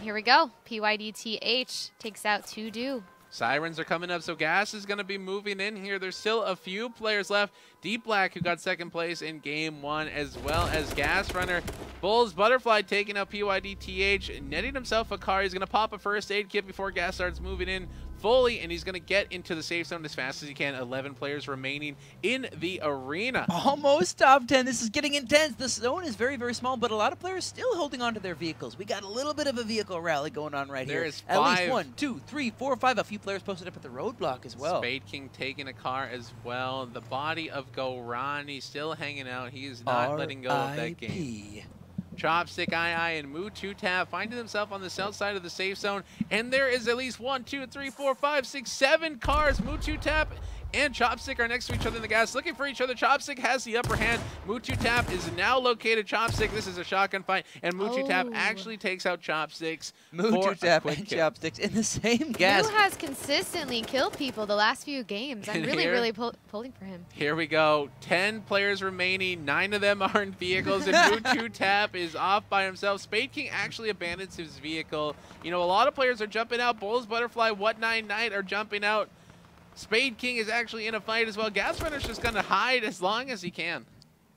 Here we go. PYDTH takes out 2Do. Sirens are coming up, so Gas is going to be moving in here. There's still a few players left. Deep Black, who got second place in Game 1, as well as Gas Runner. Bulls Butterfly taking out PYDTH, netting himself a car. He's going to pop a first aid kit before Gas starts moving in fully, and he's going to get into the safe zone as fast as he can. 11 players remaining in the arena. Almost top 10. This is getting intense. The zone is very, very small, but a lot of players still holding on to their vehicles. We got a little bit of a vehicle rally going on right here. There is 5. At least 1, 2, 3, 4, 5. A few players posted up at the roadblock as well. Spade King taking a car as well. The body of Gorani still hanging out. He is not letting go of that game. Chopstick, II, and Mu2Tap finding themselves on the south side of the safe zone. And there is at least 1, 2, 3, 4, 5, 6, 7 cars. Mu2Tap and Chopstick are next to each other in the gas, looking for each other. Chopstick has the upper hand. Mu2Tap is now located. Chopstick, this is a shotgun fight, and Mu2Tap actually takes out Chopsticks. Mu2Tap and Chopsticks in the same gas. Mu has consistently killed people the last few games. I'm really pulling for him. Here we go. 10 players remaining. 9 of them are in vehicles, and Mu2Tap is off by himself. Spade King actually abandons his vehicle. You know, a lot of players are jumping out. Bulls Butterfly, What9 Knight are jumping out. Spade King is actually in a fight as well. Gas Runner's just going to hide as long as he can.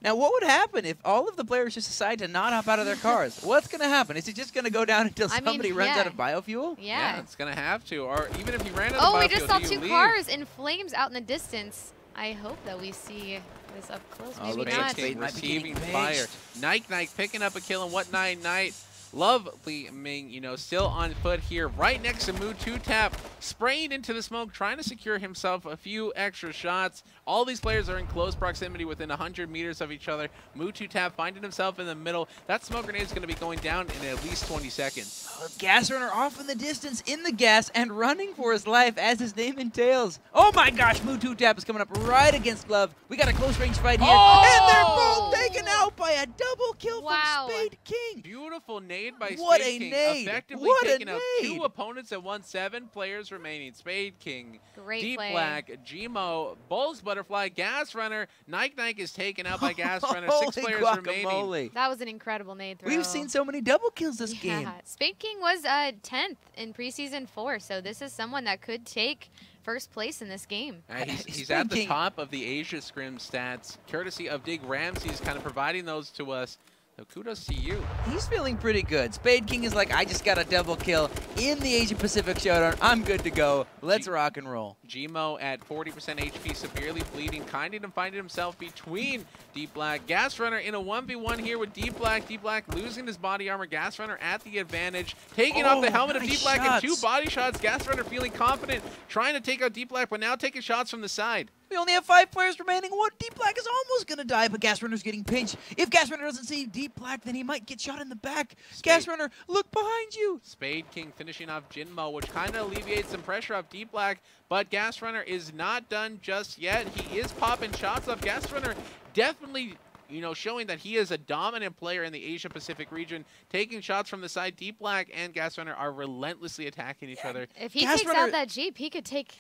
Now, what would happen if all of the players just decide to not hop out of their cars? What's going to happen? Is it just going to go down until somebody runs out of biofuel? Yeah, it's going to have to. Or even if he ran out of biofuel, we just saw 2 cars in flames out in the distance. I hope that we see this up close. Maybe not. Spade receiving fire. Nike picking up a kill on What9 Knight. Lovely Ming, you know, still on foot here, right next to Mu2Tap, spraying into the smoke, trying to secure himself a few extra shots. All these players are in close proximity within 100 meters of each other. Mu2Tap finding himself in the middle. That smoke grenade is going to be going down in at least 20 seconds. Gas Runner off in the distance, in the gas, and running for his life, as his name entails. Oh my gosh, Mu2Tap is coming up right against Glove. We got a close range fight here, and they're both taken out by a double kill from Spade King. Beautiful nade by Spade King, nade. effectively taking out 2 opponents at once. 7 players remaining. Spade King, Deep Black, Gmo, Bulls Butterfly, Gas Runner. Nike is taken out by Gas Runner. 6 players remaining. That was an incredible nade throw. We've seen so many double kills this game. Spade King was 10th in preseason 4, so this is someone that could take first place in this game. He's at the top of the Asia Scrim stats, courtesy of Dig Ramses, kind of providing those to us. So kudos to you. He's feeling pretty good. Spade King is like, I just got a double kill in the Asia Pacific Showdown. I'm good to go. Let's rock and roll. Gmo at 40% HP, severely bleeding, kind of finding himself between Deep Black. Gas Runner in a 1v1 here with Deep Black. Deep Black losing his body armor. Gas Runner at the advantage, taking off the helmet of Deep Black and 2 body shots. Gas Runner feeling confident, trying to take out Deep Black, but now taking shots from the side. We only have 5 players remaining. Deep Black is almost going to die, but Gas Runner's getting pinched. If Gas Runner doesn't see Deep Black, then he might get shot in the back. Gas Runner, look behind you. Spade King finishing off Jinmo, which kind of alleviates some pressure off Deep Black, but Gas Runner is not done just yet. He is popping shots off. Gas Runner definitely, you know, showing that he is a dominant player in the Asia Pacific region, taking shots from the side. Deep Black and Gas Runner are relentlessly attacking each other. If he takes out that Jeep, he could take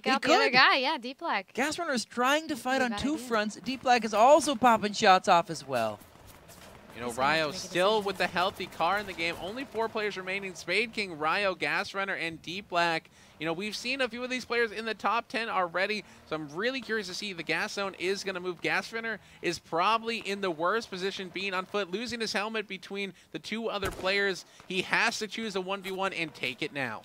out the other guy. Yeah, Deep Black. Gas Runner is trying to fight on 2 fronts. Deep Black is also popping shots off as well. You know, He's gonna have to Ryo make a still decision. with the healthy car in the game. Only 4 players remaining. Spade King, Ryo, Gas Runner, and Deep Black. You know, we've seen a few of these players in the top 10 already, so I'm really curious to see. The Gas Zone is going to move. Gas Runner is probably in the worst position, being on foot, losing his helmet between the 2 other players. He has to choose a 1v1 and take it now.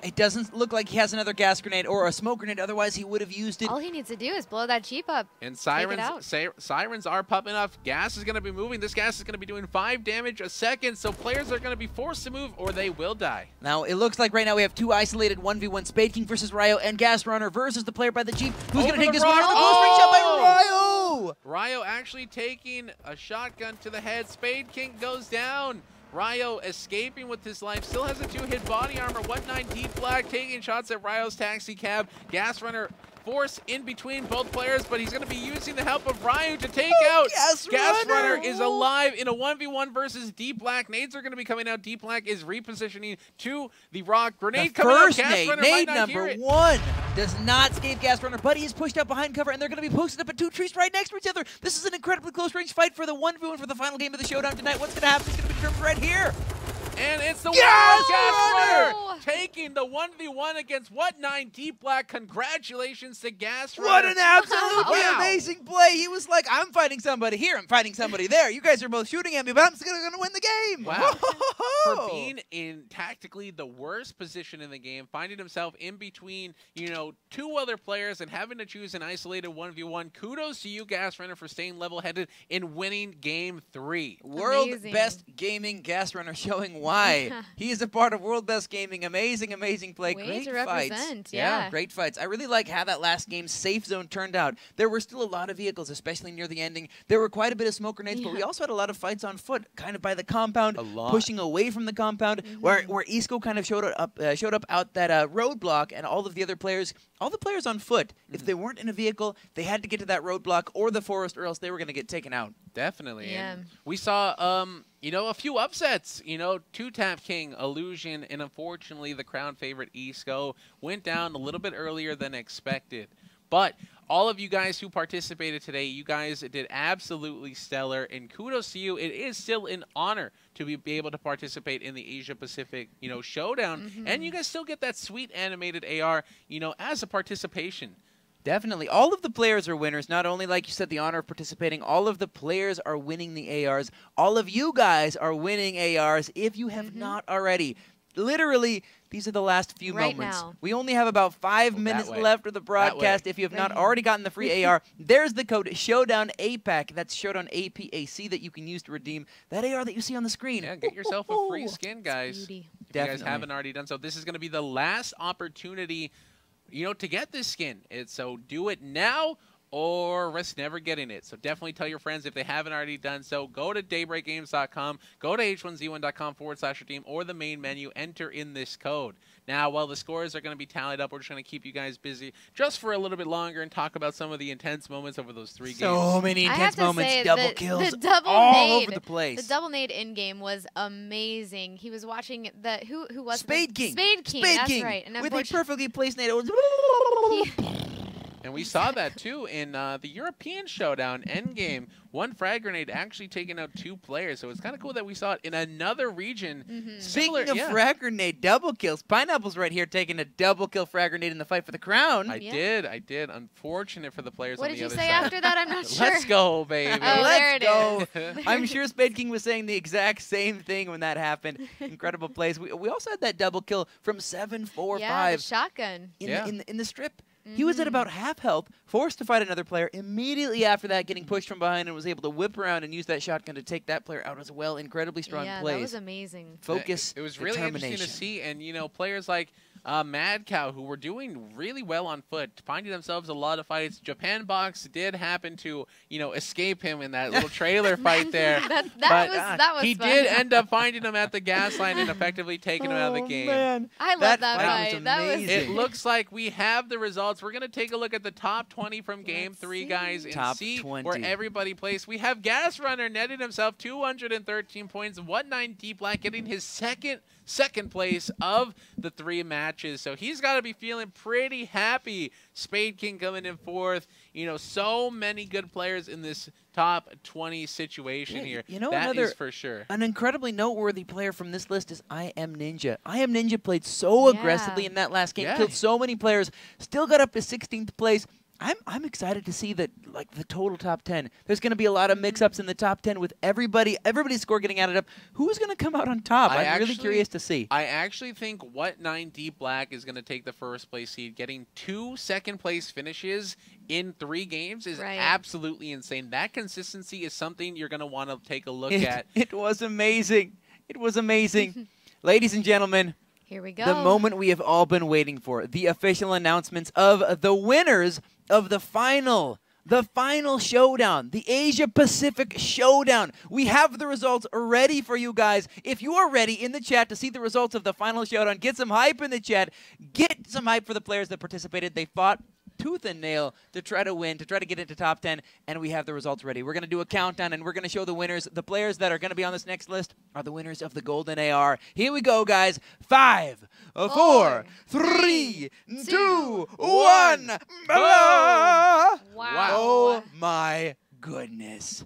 It doesn't look like he has another gas grenade or a smoke grenade. Otherwise, he would have used it. All he needs to do is blow that Jeep up. And Take it out. sirens are popping off. Gas is going to be moving. This gas is going to be doing 5 damage a second, so players are going to be forced to move or they will die. Now, it looks like right now we have 2 isolated 1v1. Spade King versus Ryo and Gas Runner versus the player by the Jeep. Who's going to take this one? The close range shot by Ryo! Ryo actually taking a shotgun to the head. Spade King goes down. Ryo escaping with his life. Still has a 2-hit body armor. 1-9 Deep Black taking shots at Ryo's taxi cab. Gas Runner force in between both players, but he's going to be using the help of Ryo to take out. Gas Runner is alive in a 1v1 versus Deep Black. Nades are going to be coming out. Deep Black is repositioning to the rock. Grenade coming out. Gas Nade, Runner nade might not hear number it. 1 does not escape Gas Runner, but he is pushed up behind cover, and they're going to be posted up at 2 trees right next to each other. This is an incredibly close range fight for the 1v1 for the final game of the showdown tonight. What's going to happen is going to be determined right here. And it's the Gas Gas Runner! Runner taking the 1v1 against 1-9 Deep Black. Congratulations to Gas Runner. What an absolutely Wow. amazing play. He was like, I'm fighting somebody here, I'm fighting somebody there. You guys are both shooting at me, but I'm still going to win the game. Wow. For Whoa. being in tactically the worst position in the game, finding himself in between, you know, 2 other players and having to choose an isolated 1v1. Kudos to you, Gas Runner, for staying level-headed and winning game 3. World Amazing. Best Gaming Gas Runner showing why. He is a part of World Best Gaming. Amazing, amazing play. Way Great to fights. represent, yeah. Great fights. I really like how that last game's safe zone turned out. There were still a lot of vehicles, especially near the ending. There were quite a bit of smoke grenades, but we also had a lot of fights on foot, kind of by the compound, A lot. pushing away from the compound, where Isco kind of showed up out that roadblock, and all the players on foot, if they weren't in a vehicle, they had to get to that roadblock or the forest, or else they were going to get taken out. Definitely. Yeah. And we saw, you know, a few upsets. You know, 2-Tap King, Illusion, and unfortunately the crown favorite Isco went down a little bit earlier than expected. But all of you guys who participated today, you guys did absolutely stellar, and kudos to you. It is still an honor to be able to participate in the Asia Pacific, you know, showdown, and you guys still get that sweet animated AR, you know, as a participation. Definitely. All of the players are winners. Not only, like you said, the honor of participating, all of the players are winning the ARs. All of you guys are winning ARs if you have not already. Literally, these are the last few Right moments. now. We only have about 5 minutes way. left of the broadcast. If you have not already gotten the free AR, there's the code Showdown APAC. That's Showdown APAC that you can use to redeem that AR that you see on the screen. Yeah, get yourself a free skin, guys. Beauty. If you guys Definitely. haven't already done so, this is going to be the last opportunity, you know, to get this skin. So do it now or risk never getting it. So definitely tell your friends if they haven't already done so. Go to daybreakgames.com, go to h1z1.com/redeem, or the main menu, enter in this code. Now, while the scores are going to be tallied up, we're just going to keep you guys busy just for a little bit longer and talk about some of the intense moments over those 3 games. So many I have intense to moments, say double the kills double all nade, over the place. The double nade in game was amazing. He was watching the who was Spade King. Spade King. Spade That's King right. And with a perfectly placed nade. It was And we saw that, too, in the European Showdown endgame. 1 frag grenade actually taking out 2 players. So it's kind of cool that we saw it in another region. Speaking of frag grenade double kills, Pineapple's right here taking a double kill frag grenade in the fight for the crown. I did. Unfortunate for the players What on the did you other say side. after that? I'm not sure. Let's go, baby. Oh, there Let's it go. is. I'm sure Spade King was saying the exact same thing when that happened. Incredible plays. We also had that double kill from 745 Yeah, the shotgun. in the strip. He was at about half health, forced to fight another player. Immediately after that, getting pushed from behind and was able to whip around and use that shotgun to take that player out as well. Incredibly strong Yeah, plays. that was amazing. Focus, It was really interesting to determination. see, and you know, players like Mad Cow, who were doing really well on foot, finding themselves a lot of fights. Japan Box did happen to, you know, escape him in that little trailer fight there. that was he fun. did end up finding him at the gas line and effectively taking him out of the game. Man. I love that fight fight. was That was amazing. It looks like we have the results. We're going to take a look at the top 20 from Game Let's 3, see. guys, and Top see 20. where everybody placed. We have Gas Runner netting himself 213 points, 1-9 Deep Black getting his second place of the 3 matches. matches, so he's got to be feeling pretty happy. Spade King coming in fourth. You know, so many good players in this top 20 situation here. You know, that is for sure. An incredibly noteworthy player from this list is I Am Ninja. I Am Ninja played so aggressively in that last game, killed so many players, still got up to 16th place. I'm excited to see that, like, the total top 10. There's going to be a lot of mix-ups in the top 10 with everybody's score getting added up. Who's going to come out on top? I'm really curious to see. I actually think What9 Deep Black is going to take the first place seed. Getting 2 second-place finishes in 3 games is absolutely insane. That consistency is something you're going to want to take a look at. It was amazing. It was amazing. Ladies and gentlemen, here we go. The moment we have all been waiting for. The official announcements of the winners of the final showdown, the Asia Pacific Showdown. We have the results ready for you guys. If you are ready in the chat to see the results of the final showdown, get some hype in the chat. Get some hype for the players that participated. They fought tooth and nail to try to win, to try to get into top 10, and we have the results ready. We're going to do a countdown, and we're going to show the winners. The players that are going to be on this next list are the winners of the Golden AR. Here we go, guys. 5, 4, 3, 2, 1. Wow. Oh, my goodness.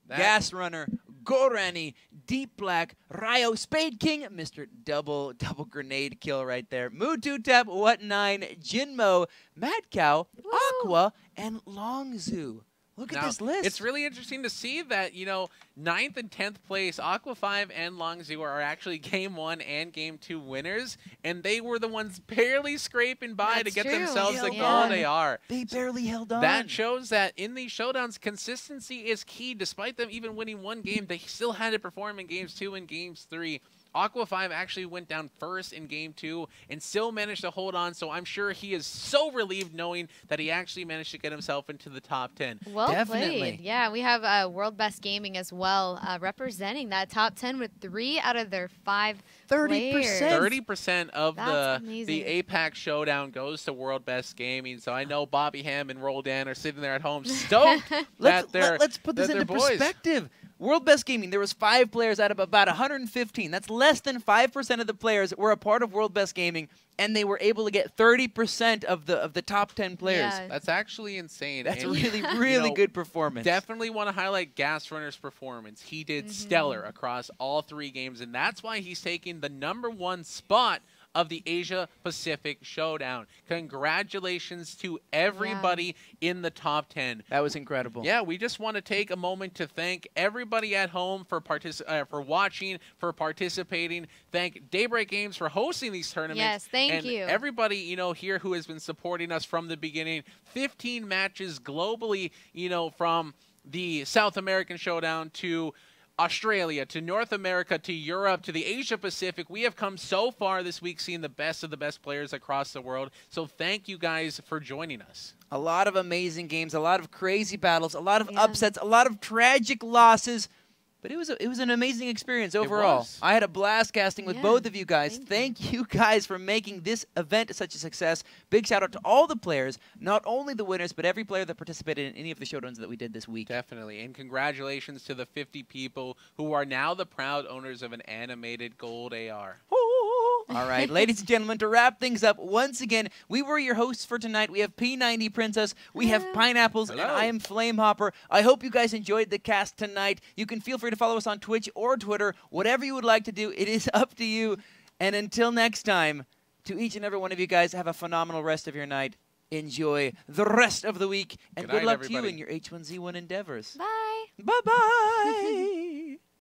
Gas Runner, Gorani, Deep Black, Ryo, Spade King, Mr. Double Grenade Kill right there. Mootutap, What9, Jinmo, Mad Cow, Aqua, and Longzhu. Look at this list. It's really interesting to see that, you know, 9th and 10th place, Aqua 5 and Longzhu are actually Game 1 and Game 2 winners, and they were the ones barely scraping by to get themselves the gold AR. They barely held on. That shows that in these showdowns, consistency is key. Despite them even winning 1 game, they still had to perform in Games 2 and Games 3. Aqua 5 actually went down first in Game 2 and still managed to hold on, so I'm sure he is so relieved knowing that he actually managed to get himself into the top 10. Well played. Yeah, we have World Best Gaming as well, representing that top 10 with 3 out of their 5 players. 30% of the APAC Showdown goes to World Best Gaming, so I know Bobby Ham and Roldan are sitting there at home stoked that let's put this into perspective. World Best Gaming, there was 5 players out of about 115. That's less than 5% of the players were a part of World Best Gaming, and they were able to get 30% of the top 10 players. Yeah. That's actually insane. That's a really good performance. Definitely want to highlight Gas Runner's performance. He did stellar across all 3 games, and that's why he's taking the #1 spot of the Asia Pacific Showdown. Congratulations to everybody in the top 10. That was incredible. Yeah, we just want to take a moment to thank everybody at home for watching, for participating. Thank Daybreak Games for hosting these tournaments. Yes, thank you. Everybody, you know, here who has been supporting us from the beginning. 15 matches globally, you know, from the South American Showdown to Australia, to North America, to Europe, to the Asia Pacific. We have come so far this week seeing the best of the best players across the world. So thank you guys for joining us. A lot of amazing games, a lot of crazy battles, a lot of upsets, a lot of tragic losses. But it was an amazing experience overall. I had a blast casting with both of you guys. Thank you guys for making this event such a success. Big shout out to all the players, not only the winners, but every player that participated in any of the showdowns that we did this week. Definitely. And congratulations to the 50 people who are now the proud owners of an animated gold AR. All right, ladies and gentlemen, to wrap things up, once again, we were your hosts for tonight. We have P90 Princess, we have Pineapples, and I am Flamehopper. I hope you guys enjoyed the cast tonight. You can feel free to follow us on Twitch or Twitter, whatever you would like to do. It is up to you. And until next time, to each and every one of you guys, have a phenomenal rest of your night. Enjoy the rest of the week, and good luck to you in your H1Z1 endeavors. Bye. Bye-bye.